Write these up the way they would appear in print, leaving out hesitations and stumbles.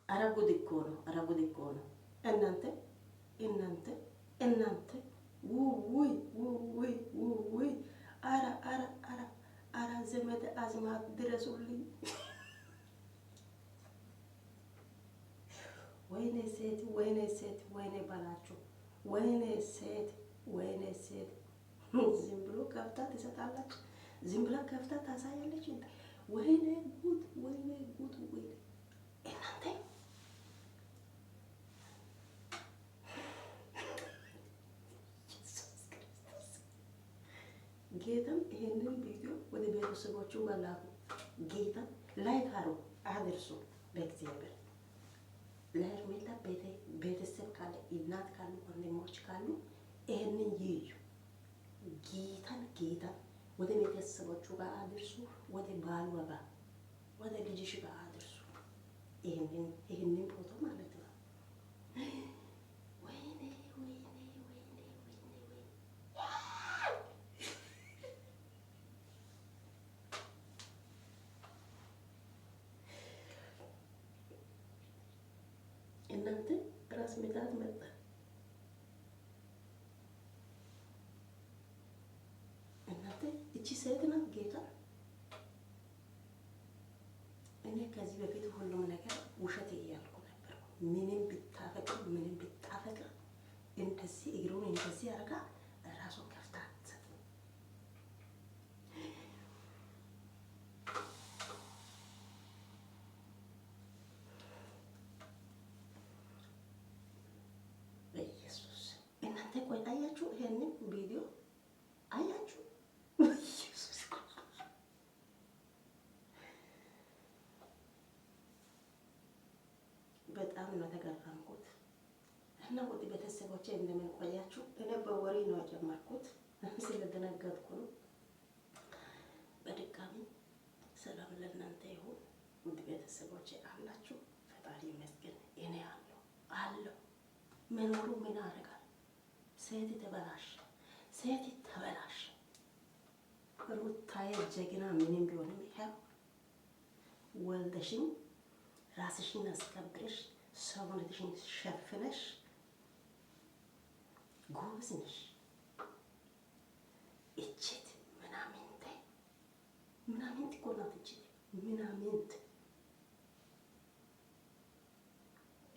ኧረ ጉድ እኮ ነው። ኧረ ጉድ እኮ ነው። እናንተ እናንተ እናንተ ውይ ውይ ውይ! ኧረ ኧረ ኧረ ኧረ ዘመድ አዝማድ ድረሱልኝ! ወይኔ ሴት ወይኔ ሴት ወይኔ በላችሁ! ወይኔ ሴት ወይኔ ሴት! ዝም ብሎ ከፍታ ትሰጣላችሁ። ዝም ብላ ከፍታ ታሳያለች። ወይኔ ጉድ ወይኔ ጉድ ወይኔ! እናንተ ጌታን ይሄንን ቪዲዮ ወደ ቤተሰቦቹ መላኩ። ጌታን ላይክ አድርጉ፣ አድርሱ። በእግዚአብሔር ለሄርሜላ ቤተሰብ ካለ እናት ካሉ ወንድሞች ካሉ ይሄንን ይዩ። ጌታን ወደ ቤተሰቦቹ ጋር አድርሱ። ወደ ባሏ ጋር ወደ ልጅሽ ጋር አድርሱ። ይሄንን ፎቶ ማለት ነው። ወይኔ ወይኔ ወይኔ ወይኔ! እናንተ ራስ ምታት መጣ። እናንተ እቺ ሴት ናት ጌታ። እኔ ከዚህ በፊት ሁሉም ነገር ውሸት እያልኩ ነበር። ምንም ብታፈቅር ምንም ብታፈቅር እንደዚህ እግሩን እንደዚህ አርጋ ራሷን ከፍታ አትሰጥም። በኢየሱስ እናንተ ቆይ አያችሁ? ይሄንን ቪዲዮ አያችሁ? በኢየሱስ በጣም ነው ተገረምኩት። እና ውድ ቤተሰቦቼ እንደምን ቆያችሁ? እኔ በወሬ ነው የጀመርኩት ስለደነገጥኩ ነው። በድጋሚ ሰላም ለእናንተ ይሁን። ውድ ቤተሰቦቼ አላችሁ? ፈጣሪ ይመስገን። እኔ አለሁ መኖሩ ምን አደርጋል? ሴት ተበላሽ፣ ሴት ተበላሽ። ሩታዬ ጀግና ምንም ቢሆንም ይሄው ወልደሽኝ ራስሽን አስከብረሽ ሰውነትሽን ሸፍነሽ ጎበዝ ነሽ። እችት ምናምንት እኮ ናት። እችት ምናምንት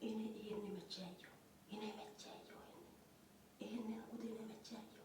እኔ ይሄን መቼ ያየሁ? እኔ መቼ ያየሁ? ይሄንን ጉድ እኔ መቼ ያየሁ?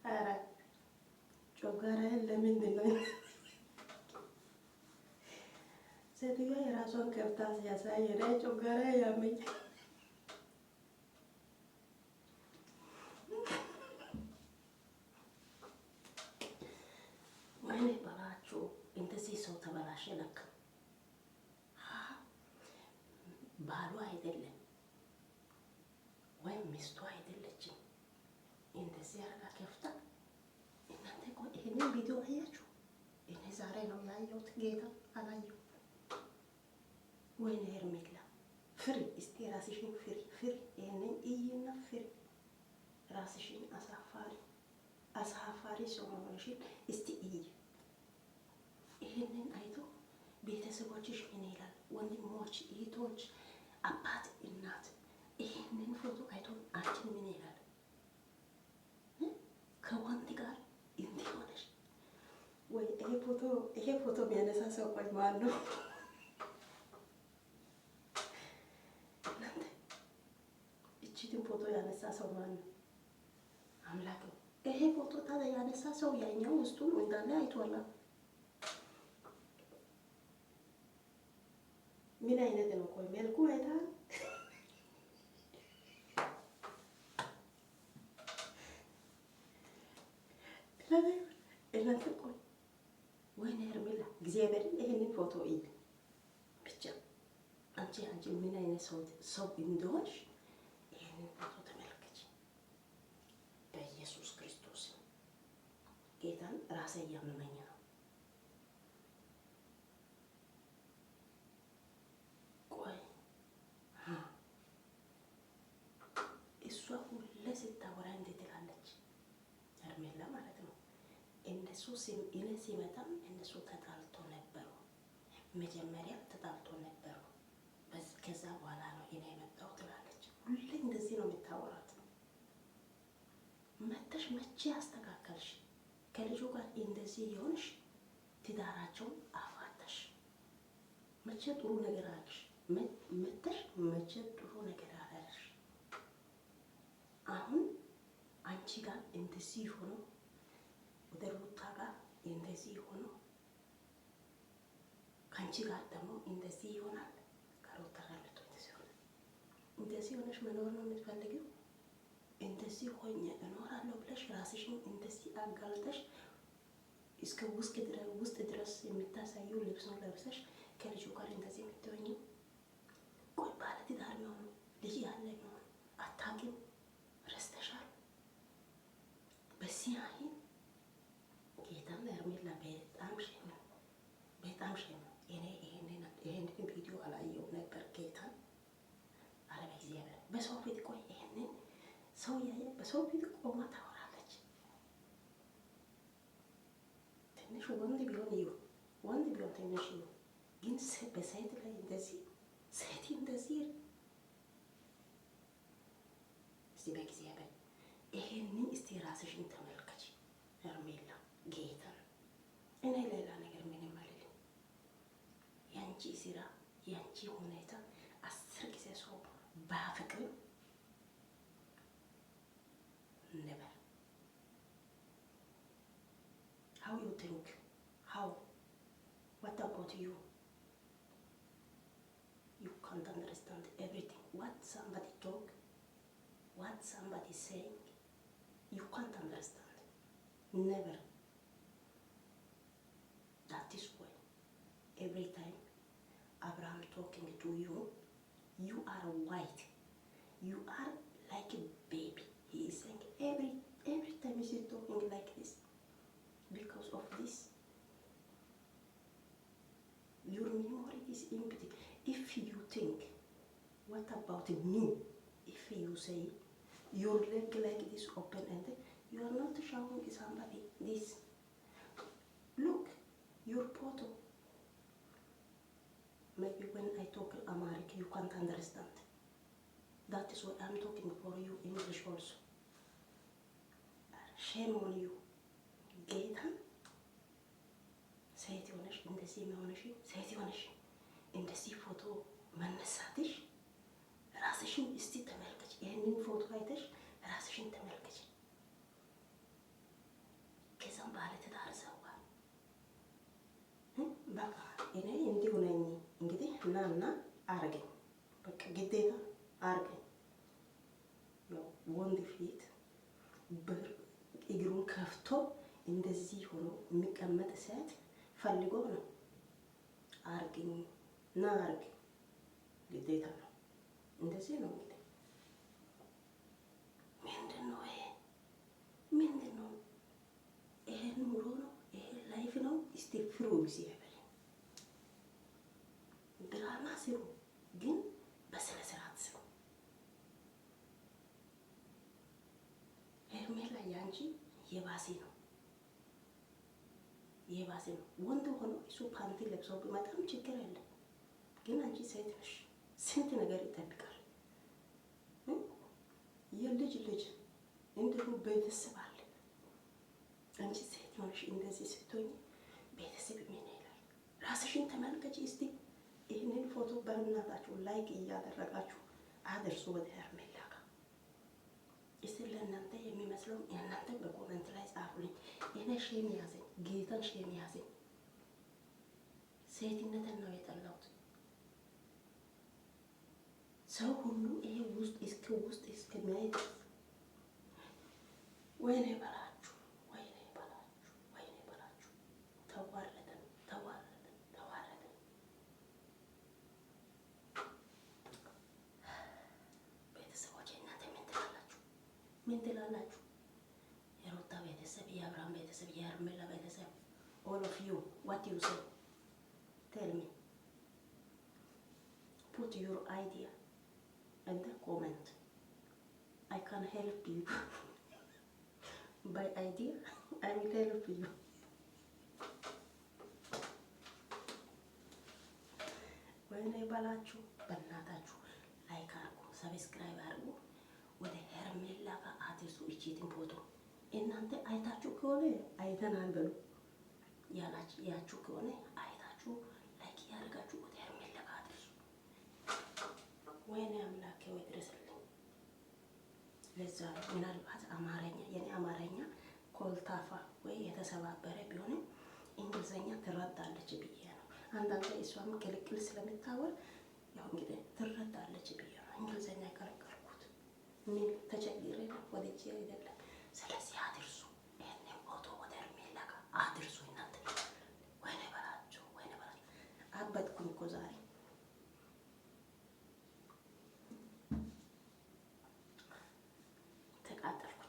ኧረ ጮጋራዬን ለምንድን ነው ሴትዮዋ የራሷን ከብታ ሲያሳይ ላይ ጮጋራዬ ያመኛል። ወይኔ በላችሁ! እንደዚህ ሰው ተበላሸ ለካ። ባሉ አይደለም ወይም ሚስቱ አይደለችም እንደዚህ አርጋ ከፍታ። እናንተ ቆይ ይሄንን ቪዲዮ አያችሁ? እኔ ዛሬ ነው ያየሁት። ጌታ አላየሁ። ወይኔ ሄርሜላ ፍሪ! እስቲ ራስሽን ፍሪ! ይሄንን እይና ፍሪ ራስሽን። አሳፋሪ ሰው መሆንሽን እስቲ እይ። ይሄንን አይቶ ቤተሰቦችሽ ምን ይላል? ወንድሞች፣ እህቶች፣ አባት፣ እናት ይሄንን ፎቶ አይቶ አንቺን ምን ይላል? ከወንድ ጋር እንዲህ ሆነሽ ወይ? ይሄ ፎቶ የሚያነሳ ሰው ቆይ ማን ነው? እናንተ እቺትን ፎቶ ያነሳ ሰው ማን ነው? አምላክ። ይሄ ፎቶ ታዲያ ያነሳ ሰው ያኛው ውስጡን እንዳለ አይቷላ። ምን አይነት ነው? ቆይ መልኩ አይታል? እናንተ ቆይ ወይኔ ሄርሜላ እግዚአብሔርን ይሄንን ፎቶ እይ ብቻ። አንቺ ምን አይነት ሰው እንደሆንሽ ይሄንን ፎቶ ተመልከች። በኢየሱስ ክርስቶስ ጌታን ራሴ እያመመኝ ነው። ቆይ እሷ ሁሌ እኔ ሲመጣም እነሱ ተጣልቶ ነበሩ። መጀመሪያ ተጣልቶ ነበሩ። ከዛ በኋላ ነው እኔ የመጣው ትላለች። ሁሌ እንደዚህ ነው የምታወራት። መተሽ መቼ አስተካከልሽ? ከልጁ ጋር እንደዚህ የሆንሽ ትዳራቸውን አፋተሽ መቼ ጥሩ ነገር አለሽ? መተሽ መቼ ጥሩ ነገር አለሽ? አሁን አንቺ ጋር እንደዚህ ሆኖ ወደ ሩታ ጋር እንደዚህ ሆኖ ከአንቺ ጋር ደግሞ እንደዚህ ይሆናል። ከሩታ ጋር እንደዚህ ሆነሽ መኖር ነው የምትፈልጊው? እንደዚህ ሆኜ እኖራለሁ ብለሽ ራስሽን እንደዚህ አጋልጠሽ እስከ ውስጥ ድረስ የምታሳየው ልብሱን ለብሰሽ ከልጁ ጋር እንደዚህ የምትሆኚው? ቆይ ባለ ትዳር ነው ልጅ ያለ ነው አታውቂም? ረስተሻል? በዚህ አይን ጌታና ሄርሜላ በጣም ሼም ነው፣ በጣም ሼም ነው። እኔ ይሄንን ቪዲዮ አላየው ነበር ጌታን አረ በእግዚአብሔር በሰው ፊት ቆይ ይሄንን ሰው ያየ በሰው ፊት ቆማ ታወራለች። ትንሽ ወንድ ቢሆን ይሁን ወንድ ቢሆን ትንሽ ይሁን፣ ግን በሴት ላይ እንደዚህ ሴት እንደዚህ እስቲ በእግዚአብሔር ይሄንን እስቲ ራስሽን ተመልከች ሄርሜላ ጌታን። እኔ ሌላ ነገር ምንም አልልም። ያንቺ ስራ ያንቺ ሁኔታ 10 ጊዜ ሰው ባፍቅር never. How you think? How? What about you? You can't understand everything. What somebody talk, what somebody saying, you can't understand. Never. That is why every time Abraham talking to you, you are white. You are like a baby. He is saying every time he is talking like this. Because of this, your memory is empty. If you think, what about me? If you say your leg like this open ended, you are not showing somebody this. Look, your photo. Maybe when I talk Amharic, you can't understand. That is why I'm talking for you English also. Shame on you. ጌታን ሴት ሆነሽ እንደዚህ መሆንሽ፣ ሴት ሆነሽ እንደዚህ ፎቶ መነሳትሽ፣ ራስሽን እስቲ ተመልከች። ይሄንን ፎቶ አይተሽ ራስሽን ተመልከች። ከዛም ባለ ትዳር ሰዋ በቃ እኔ እንዲሁ ነኝ እንግዲህ እና አርገኝ በቃ ግዴታ አርገኝ። ያው ወንድ ፊት እግሩን ከፍቶ እንደዚህ ሆኖ የሚቀመጥ ሴት ፈልጎ ነው። አርግኝ እና አርግ ግዴታ ነው። እንደዚህ ነው እንግዲህ። ምንድን ነው ይሄ? ምንድን ነው ይሄ? ኑሮ ነው ይሄ? ላይፍ ነው? እስቲ ፍሩ እግዚአብሔር። ድራማ ስሩ፣ ግን በስነ ስርዓት ስሩ። ሄርሜላ ያንቺ የባሴ ነው የባሴ ነው። ወንድ ሆኖ እሱ ፓንቲ ለብሶ ቢመጣም ችግር የለም፣ ግን አንቺ ሴት ነሽ። ስንት ነገር ይጠብቃል። የልጅ እንዲሁ ቤተሰብ አለ። አንቺ ሴት ሆነሽ እንደዚህ ስትሆኝ ቤተሰብ ምን ይላል? ራስሽን ተመልከቺ እስቲ። ይህንን ፎቶ በእናታችሁ ላይክ እያደረጋችሁ አድርሱ ወደ ሄርሜላ ጋር። እስቲ ለእናንተ የሚመስለው የእናንተ በኮመንት ላይ ጻፉልኝ። እኔ ሼም ያዘኝ፣ ጌታን ሼም ያዘኝ። ሴትነትን ነው የጠላሁት። ሰው ሁሉ ይሄ ውስጥ እስከሚያይ ወይኔ በላችሁ፣ ወይኔ በላችሁ፣ ወይኔ በላችሁ። ተዋረደን። ቤተሰቦች እናንተ ምን ትላላችሁ? የሩታ ቤተሰብ፣ የአብርሃም ቤተሰብ፣ የሄርሜላ ቤተሰብ all of you, what you say? Tell me. Put your idea in the comment. I can help you. By idea, I will help you. ወይኔ በላችሁ። በእናታችሁ ላይክ አድርጉ፣ ሰብስክራይብ አድርጉ። ወደ ሄርሜላ ጋር አትርሱ። እቺትን ፎቶ እናንተ አይታችሁ ከሆነ አይተናል በሉ ያችሁ ከሆነ አይታችሁ ላይክ ያደርጋችሁ ወደ ሄርሜላ ጋር አትርሱ። ወይኔ አምላኬ ወይ ድረስልኝ። ለዛ ምናልባት አማርኛ የኔ አማርኛ ኮልታፋ ወይ የተሰባበረ ቢሆንም እንግሊዘኛ ትረዳለች ብዬ ነው። አንዳንዴ እሷም ቅልቅል ስለምታወር ያው እንግዲህ ትረዳለች ብዬ ነው እንግሊዘኛ የቀረቀርኩት። ምን ተቸግሬ ነው ወደጄ አይደለም። ስለዚህ አድርሱ፣ ይሄንን ፎቶ ወደ ሄርሜላ ጋር አድርሱ። እናንተ ወይኔ በላቸው፣ ወይኔ በላቸው። አበድኩኝ እኮ ዛሬ ተቃጠልኩ።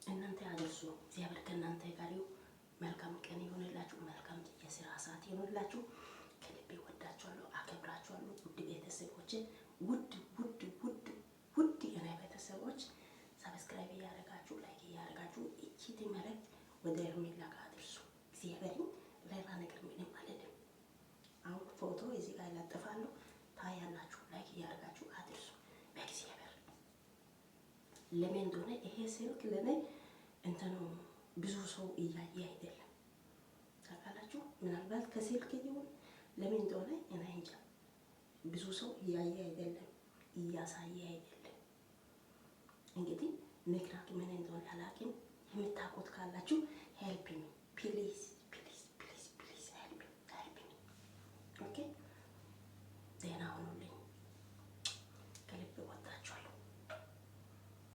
እናንተ አድርሱ። እግዚአብሔር ከእናንተ ጋር ይሁን። መልካም ቀን ይሁንላችሁ። መልካም የስራ ሰዓት ይሁንላችሁ። ከልቤ ወዳችኋለሁ፣ አከብራችኋለሁ። ውድ ቤተሰቦቼ፣ ውድ የኔ ቤተሰቦች ሰብስክራይብ እያደረጋችሁ ላይክ እያደረጋችሁ እቺት መልእክት ወደ ሄርሜላ ጋር አድርሱ። እግዚአብሔርን ሌላ ነገር ምንም አይደለም። አሁን ፎቶ እዚህ ጋር ይለጥፋለሁ፣ ታያላችሁ። ላይክ እያደረጋችሁ አድርሱ። በእግዚአብሔር ለምን እንደሆነ ይሄ ስልክ ለኔ እንትኑ ብዙ ሰው እያየ አይደለም። ታውቃላችሁ፣ ምናልባት ከስልክ ይሁን ለምን እንደሆነ እኔ እንጃ። ብዙ ሰው እያየ አይደለም፣ እያሳየ አይደለም። እንግዲህ ምክንያቱ ምን እንደሆነ አላውቅም። የምታውቁት ካላችሁ ሄልፕ ሚ ፕሊዝ